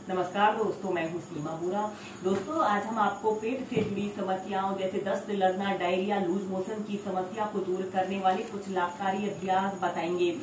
नमस्कार दोस्तों, मैं हूँ सीमा बुरा। दोस्तों, आज हम आपको पेट से जुड़ी समस्याओं जैसे दस्त लगना, डायरिया, लूज मोशन की समस्या को दूर करने वाले कुछ लाभकारी अभ्यास बताएंगे।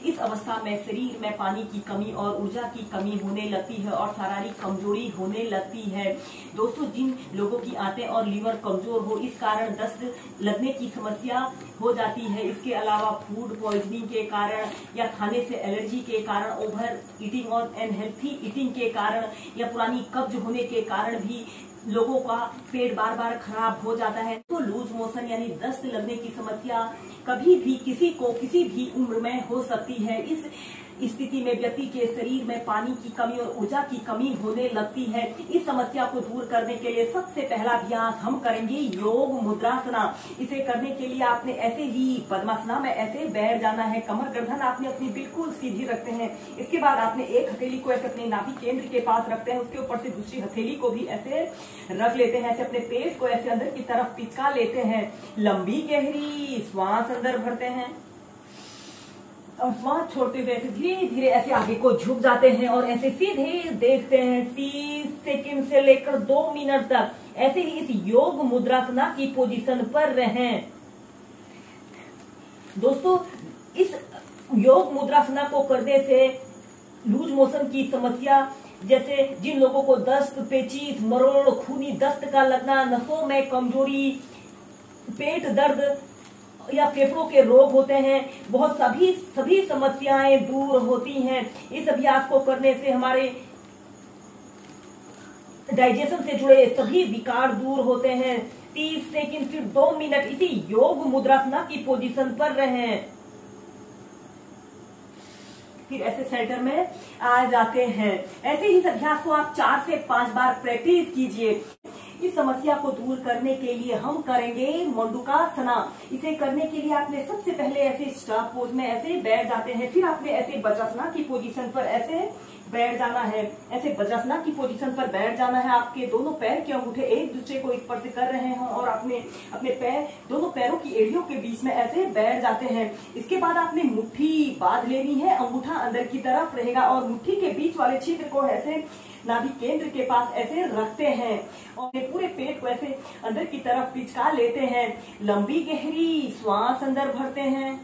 इस अवस्था में शरीर में पानी की कमी और ऊर्जा की कमी होने लगती है और शारीरिक कमजोरी होने लगती है। दोस्तों, जिन लोगों की आंतें और लीवर कमजोर हो, इस कारण दस्त लगने की समस्या हो जाती है। इसके अलावा फूड पॉइजनिंग के कारण या खाने से एलर्जी के कारण, ओवर ईटिंग और अनहेल्थी ईटिंग के कारण या पुरानी कब्ज होने के कारण भी लोगों का पेट बार बार खराब हो जाता है। तो लूज मोशन यानी दस्त लगने की समस्या कभी भी किसी को किसी भी उम्र में हो सकती है। इस स्थिति में व्यक्ति के शरीर में पानी की कमी और ऊर्जा की कमी होने लगती है। इस समस्या को दूर करने के लिए सबसे पहला अभ्यास हम करेंगे योग मुद्रासना। इसे करने के लिए आपने ऐसे ही पद्मासना में ऐसे बैठ जाना है। कमर गर्दन आपने अपनी बिल्कुल सीधी रखते हैं। इसके बाद आपने एक हथेली को ऐसे अपने नाभि केंद्र के पास रखते हैं, उसके ऊपर से दूसरी हथेली को भी ऐसे रख लेते हैं। ऐसे अपने पेट को ऐसे अंदर की तरफ पिचका लेते हैं। लंबी गहरी श्वास अंदर भरते हैं और श्वास छोड़ते हुए ऐसे धीरे धीरे ऐसे आगे को झुक जाते हैं और ऐसे सीधे देखते हैं 30 सेकंड से लेकर 2 मिनट तक ऐसे ही इस योग मुद्रासना की पोजीशन पर रहें। दोस्तों, इस योग मुद्रासना को करने से लूज मोशन की समस्या जैसे जिन लोगों को दस्त, पेचिश, मरोड़, खूनी दस्त का लगना, नसों में कमजोरी, पेट दर्द या फेफड़ों के रोग होते हैं, बहुत सभी समस्याएं दूर होती हैं। इस अभ्यास को करने से हमारे डाइजेशन से जुड़े सभी विकार दूर होते हैं। 30 सेकंड फिर 2 मिनट इसी योग मुद्रासना की पोजीशन पर रहें। फिर ऐसे सेंटर में आ जाते हैं। ऐसे ही इस अभ्यास को आप 4 से 5 बार प्रैक्टिस कीजिए। इस समस्या को दूर करने के लिए हम करेंगे मंडूकासना। इसे करने के लिए आपने सबसे पहले ऐसे स्टार पोज में ऐसे बैठ जाते हैं। फिर आपने ऐसे वज्रासना की पोजीशन पर ऐसे बैठ जाना है। ऐसे वज्रासना की पोजीशन पर बैठ जाना है। आपके दोनों पैर के अंगूठे एक दूसरे को स्पर्श कर रहे हैं और आपने अपने पैर दोनों पैरों की एड़ियों के बीच में ऐसे बैठ जाते हैं। इसके बाद आपने मुट्ठी बांध लेनी है, अंगूठा अंदर की तरफ रहेगा और मुट्ठी के बीच वाले छिद्र को ऐसे नाभि केंद्र के पास ऐसे रखते हैं और पूरे पेट को ऐसे अंदर की तरफ पिचका लेते हैं। लंबी गहरी श्वास अंदर भरते हैं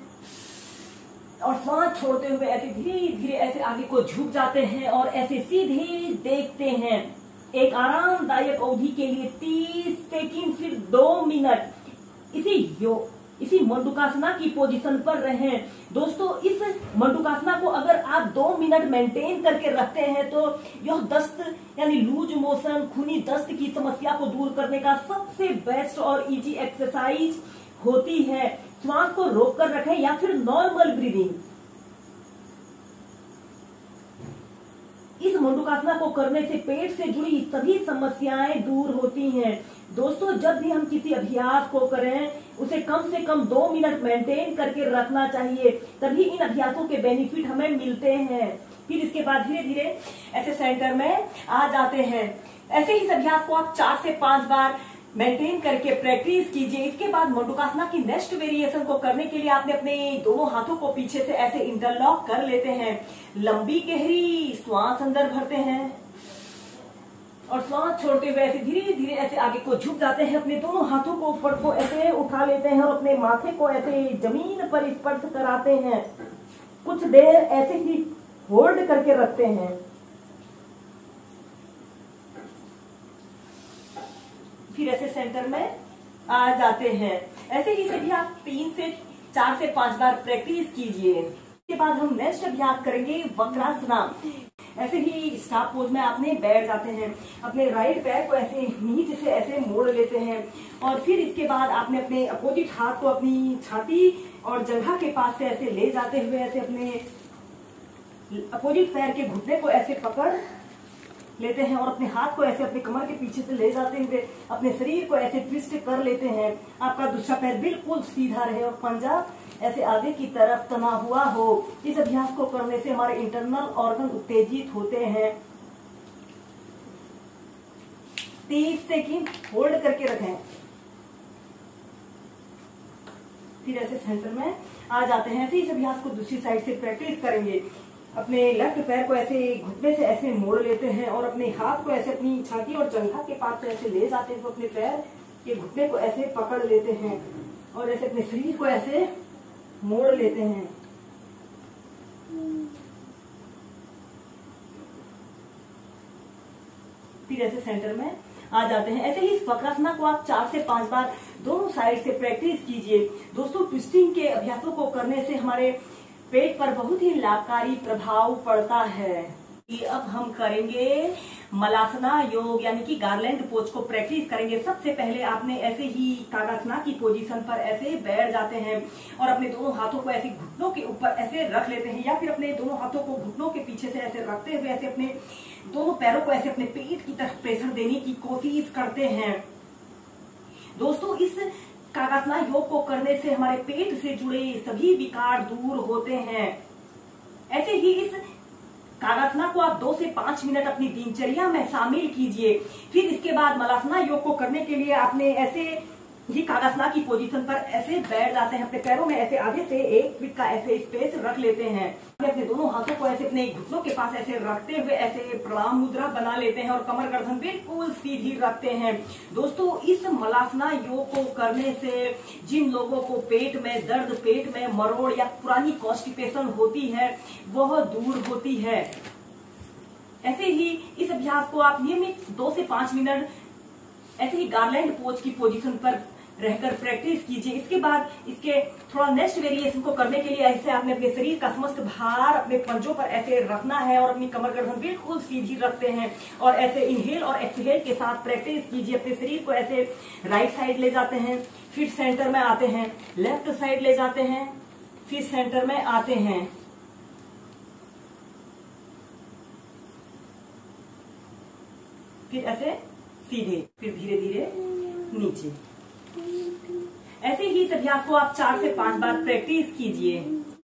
और श्वास छोड़ते हुए ऐसे धीरे धीरे ऐसे आगे को झुक जाते हैं और ऐसे सीधे देखते हैं। एक आरामदायक अवधि के लिए 30 सेकंड फिर 2 मिनट इसी मंडूकासना की पोजीशन पर रहें। दोस्तों, इस मंडूकासना को अगर आप 2 मिनट मेंटेन करके रखते हैं तो यह दस्त यानी लूज मोशन, खूनी दस्त की समस्या को दूर करने का सबसे बेस्ट और इजी एक्सरसाइज होती है। श्वास को रोककर रखें या फिर नॉर्मल ब्रीदिंग। इस मंडूकासना को करने से पेट से जुड़ी सभी समस्याएं दूर होती हैं। दोस्तों, जब भी हम किसी अभ्यास को करें उसे कम से कम 2 मिनट मेंटेन करके रखना चाहिए, तभी इन अभ्यासों के बेनिफिट हमें मिलते हैं। फिर इसके बाद धीरे धीरे ऐसे सेंटर में आ जाते हैं। ऐसे ही इस अभ्यास को आप 4 से 5 बार मेंटेन करके प्रैक्टिस कीजिए। इसके बाद मंडूकासना की नेक्स्ट वेरिएशन को करने के लिए आपने अपने दोनों हाथों को पीछे से ऐसे इंटरलॉक कर लेते हैं। लंबी गहरी श्वास अंदर भरते हैं और श्वास छोड़ते हुए ऐसे धीरे धीरे ऐसे आगे को झुक जाते हैं। अपने दोनों हाथों को ऊपर को ऐसे उठा लेते हैं और अपने माथे को ऐसे जमीन पर स्पर्श कराते हैं। कुछ देर ऐसे ही होल्ड करके रखते हैं। फिर ऐसे सेंटर में आ जाते हैं। ऐसे ही सभी आप 4 से 5 बार प्रैक्टिस कीजिए। इसके बाद हम नेक्स्ट अभ्यास करेंगे वक्रासना। ऐसे ही स्टार पोज में आपने बैठ जाते हैं। अपने राइट पैर को ऐसे नीचे से ऐसे मोड़ लेते हैं और फिर इसके बाद आपने अपने अपोजिट हाथ को अपनी छाती और जंघा के पास से ऐसे ले जाते हुए ऐसे अपने अपोजिट पैर के घुटने को ऐसे पकड़ लेते हैं और अपने हाथ को ऐसे अपने कमर के पीछे से ले जाते हुए अपने शरीर को ऐसे ट्विस्ट कर लेते हैं। आपका दूसरा पैर बिल्कुल सीधा रहे और पंजा ऐसे आगे की तरफ तना हुआ हो। इस अभ्यास को करने से हमारे इंटरनल ऑर्गन उत्तेजित होते हैं। 30 सेकंड होल्ड करके रखें। फिर ऐसे सेंटर में आ जाते हैं। ऐसे इस अभ्यास को दूसरी साइड से प्रैक्टिस करेंगे। अपने लेफ्ट पैर को ऐसे घुटने से ऐसे मोड़ लेते हैं और अपने हाथ को ऐसे अपनी छाती और जंघा के पास से ऐसे ले जाते हैं, तो अपने पैर के घुटने को ऐसे पकड़ लेते हैं और ऐसे अपने शरीर को ऐसे मोड़ लेते हैं। फिर ऐसे सेंटर में आ जाते हैं। ऐसे ही इस वक्रासना को आप 4 से 5 बार दोनों साइड से प्रैक्टिस कीजिए। दोस्तों, ट्विस्टिंग के अभ्यासों को करने से हमारे पेट पर बहुत ही लाभकारी प्रभाव पड़ता है। अब हम करेंगे मलासना योग यानी कि गार्लैंड पोज को प्रैक्टिस करेंगे। सबसे पहले आपने ऐसे ही कागासना की पोजीशन पर ऐसे बैठ जाते हैं और अपने दोनों हाथों को ऐसे घुटनों के ऊपर ऐसे रख लेते हैं, या फिर अपने दोनों हाथों को घुटनों के पीछे से ऐसे रखते हुए ऐसे अपने दोनों पैरों को ऐसे अपने पेट की तरफ प्रेशर देने की कोशिश करते हैं। दोस्तों, इस कागासना योग को करने से हमारे पेट से जुड़े सभी विकार दूर होते हैं। ऐसे ही इस कागासना को आप 2 से 5 मिनट अपनी दिनचर्या में शामिल कीजिए। फिर इसके बाद मलासना योग को करने के लिए आपने ऐसे ही कागासना की पोजीशन पर ऐसे बैठ जाते हैं। अपने पैरों में ऐसे आधे से 1 फीट का ऐसे स्पेस रख लेते हैं। अपने दोनों हाथों को ऐसे अपने घुटनों के पास ऐसे रखते हुए ऐसे प्रणाम मुद्रा बना लेते हैं और कमर गर्दन बिल्कुल सीधी रखते हैं। दोस्तों, इस मलासना योग को करने से जिन लोगों को पेट में दर्द, पेट में मरोड़ या पुरानी कॉन्स्टिपेशन होती है, वह दूर होती है। ऐसे ही इस अभ्यास को आप नियमित 2 से 5 मिनट ऐसे ही गार्लैंड पोज की पोजीशन पर रहकर प्रैक्टिस कीजिए। इसके बाद इसके थोड़ा नेक्स्ट वेरिएशन को करने के लिए ऐसे आपने अपने शरीर का समस्त भार अपने पंजों पर ऐसे रखना है और अपनी कमर गर्दन बिल्कुल सीधी रखते हैं और ऐसे इनहेल और एक्सहेल के साथ प्रैक्टिस कीजिए। अपने शरीर को ऐसे राइट साइड ले जाते हैं, फिर सेंटर में आते हैं, लेफ्ट साइड ले जाते हैं, फिर सेंटर में आते हैं। फिर ऐसे सीधे, फिर धीरे धीरे नीचे। ऐसे ही इस अभ्यास को आप 4 से 5 बार प्रैक्टिस कीजिए।